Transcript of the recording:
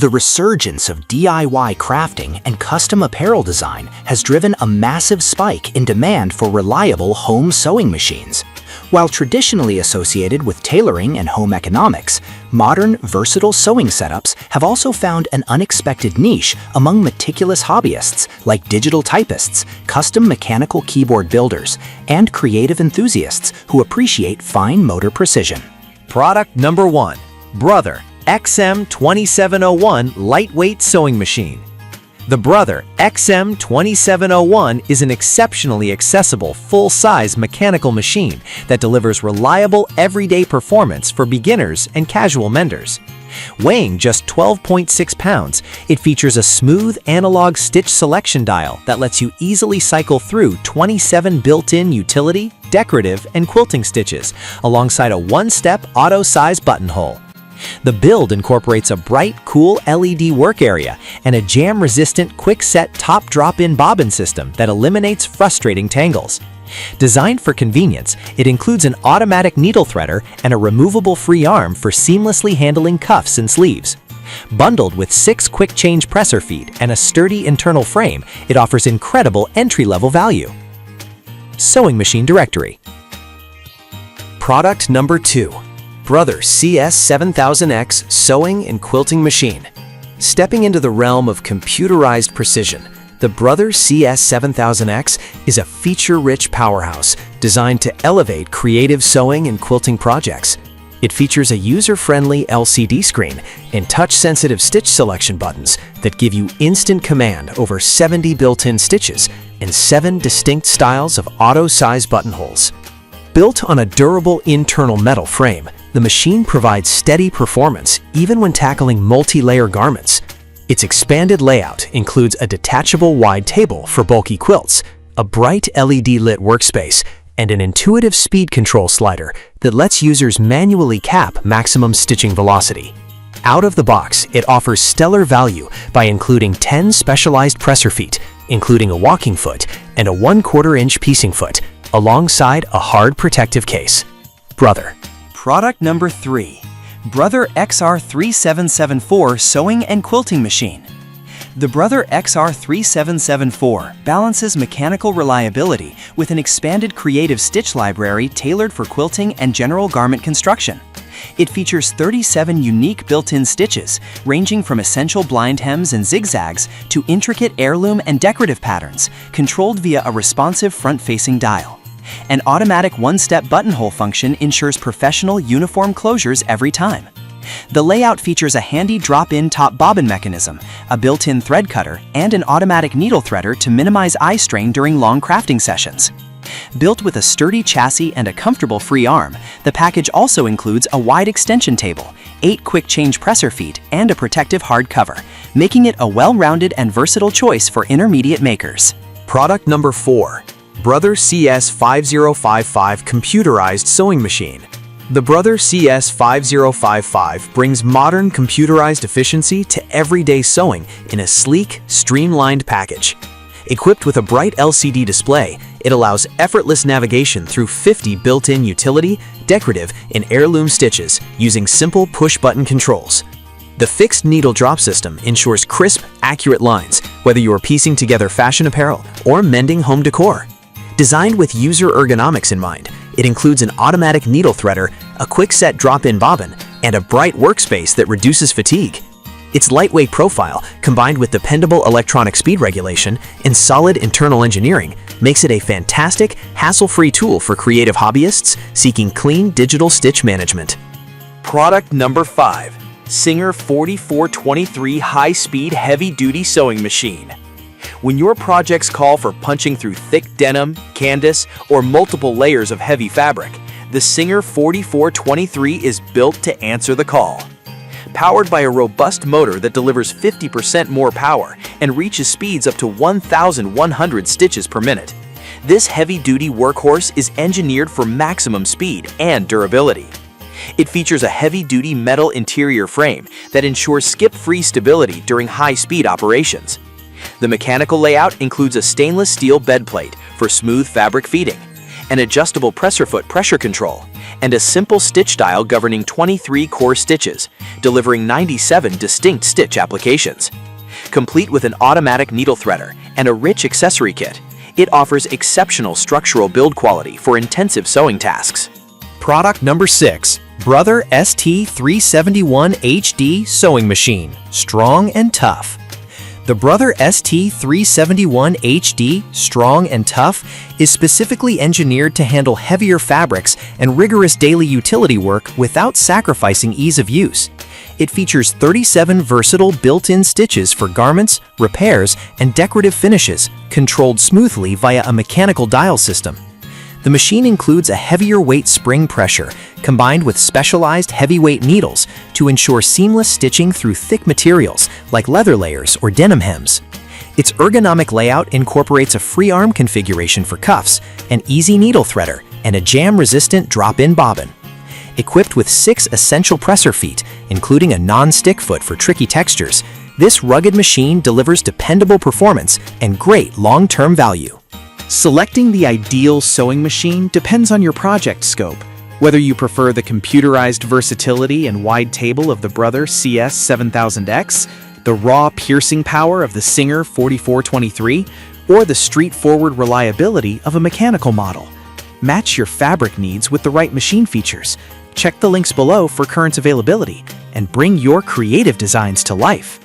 The resurgence of DIY crafting and custom apparel design has driven a massive spike in demand for reliable home sewing machines. While traditionally associated with tailoring and home economics, modern, versatile sewing setups have also found an unexpected niche among meticulous hobbyists like digital typists, custom mechanical keyboard builders, and creative enthusiasts who appreciate fine motor precision. Product number 1. Brother XM2701 Lightweight Sewing Machine. The Brother XM2701 is an exceptionally accessible, full-size mechanical machine that delivers reliable, everyday performance for beginners and casual menders. Weighing just 12.6 pounds, it features a smooth analog stitch selection dial that lets you easily cycle through 27 built-in utility, decorative, and quilting stitches, alongside a one-step auto-size buttonhole. The build incorporates a bright, cool LED work area and a jam-resistant quick-set top drop-in bobbin system that eliminates frustrating tangles. Designed for convenience, it includes an automatic needle threader and a removable free arm for seamlessly handling cuffs and sleeves. Bundled with 6 quick-change presser feet and a sturdy internal frame, it offers incredible entry-level value. Sewing Machine Directory. Product number 2. Brother CS7000X Sewing and Quilting Machine. Stepping into the realm of computerized precision, the Brother CS7000X is a feature-rich powerhouse designed to elevate creative sewing and quilting projects. It features a user-friendly LCD screen and touch-sensitive stitch selection buttons that give you instant command over 70 built-in stitches and 7 distinct styles of auto-size buttonholes. Built on a durable internal metal frame, the machine provides steady performance even when tackling multi-layer garments. Its expanded layout includes a detachable wide table for bulky quilts, a bright LED-lit workspace, and an intuitive speed control slider that lets users manually cap maximum stitching velocity. Out of the box, it offers stellar value by including 10 specialized presser feet, including a walking foot and a 1/4-inch piecing foot, alongside a hard protective case. Brother. Product number 3. Brother XR3774 Sewing and Quilting Machine. The Brother XR3774 balances mechanical reliability with an expanded creative stitch library tailored for quilting and general garment construction. It features 37 unique built-in stitches, ranging from essential blind hems and zigzags to intricate heirloom and decorative patterns, controlled via a responsive front-facing dial. An automatic one-step buttonhole function ensures professional, uniform closures every time. The layout features a handy drop-in top bobbin mechanism, a built-in thread cutter, and an automatic needle threader to minimize eye strain during long crafting sessions. Built with a sturdy chassis and a comfortable free arm, the package also includes a wide extension table, 8 quick-change presser feet, and a protective hard cover, making it a well-rounded and versatile choice for intermediate makers. Product number 4. Brother CS5055 Computerized Sewing Machine. The Brother CS5055 brings modern computerized efficiency to everyday sewing in a sleek, streamlined package. Equipped with a bright LCD display, it allows effortless navigation through 50 built-in utility, decorative, and heirloom stitches using simple push-button controls. The fixed needle drop system ensures crisp, accurate lines, whether you are piecing together fashion apparel or mending home decor. Designed with user ergonomics in mind, it includes an automatic needle threader, a quick-set drop-in bobbin, and a bright workspace that reduces fatigue. Its lightweight profile, combined with dependable electronic speed regulation and solid internal engineering, makes it a fantastic, hassle-free tool for creative hobbyists seeking clean digital stitch management. Product number 5. Singer 4423 High-Speed Heavy-Duty Sewing Machine. When your projects call for punching through thick denim, canvas, or multiple layers of heavy fabric, the Singer 4423 is built to answer the call. Powered by a robust motor that delivers 50% more power and reaches speeds up to 1,100 stitches per minute, this heavy-duty workhorse is engineered for maximum speed and durability. It features a heavy-duty metal interior frame that ensures skip-free stability during high-speed operations. The mechanical layout includes a stainless steel bed plate for smooth fabric feeding, an adjustable presser foot pressure control, and a simple stitch dial governing 23 core stitches, delivering 97 distinct stitch applications. Complete with an automatic needle threader and a rich accessory kit, it offers exceptional structural build quality for intensive sewing tasks. Product number 6. Brother ST371 HD Sewing Machine. Strong and tough. The Brother ST371 HD Strong and Tough is specifically engineered to handle heavier fabrics and rigorous daily utility work without sacrificing ease of use. It features 37 versatile built-in stitches for garments, repairs, and decorative finishes, controlled smoothly via a mechanical dial system. The machine includes a heavier weight spring pressure combined with specialized heavyweight needles to ensure seamless stitching through thick materials like leather layers or denim hems. Its ergonomic layout incorporates a free arm configuration for cuffs, an easy needle threader, and a jam-resistant drop-in bobbin. Equipped with 6 essential presser feet, including a non-stick foot for tricky textures, this rugged machine delivers dependable performance and great long-term value. Selecting the ideal sewing machine depends on your project scope. Whether you prefer the computerized versatility and wide table of the Brother CS7000X, the raw piercing power of the Singer 4423, or the straightforward reliability of a mechanical model. Match your fabric needs with the right machine features. Check the links below for current availability and bring your creative designs to life.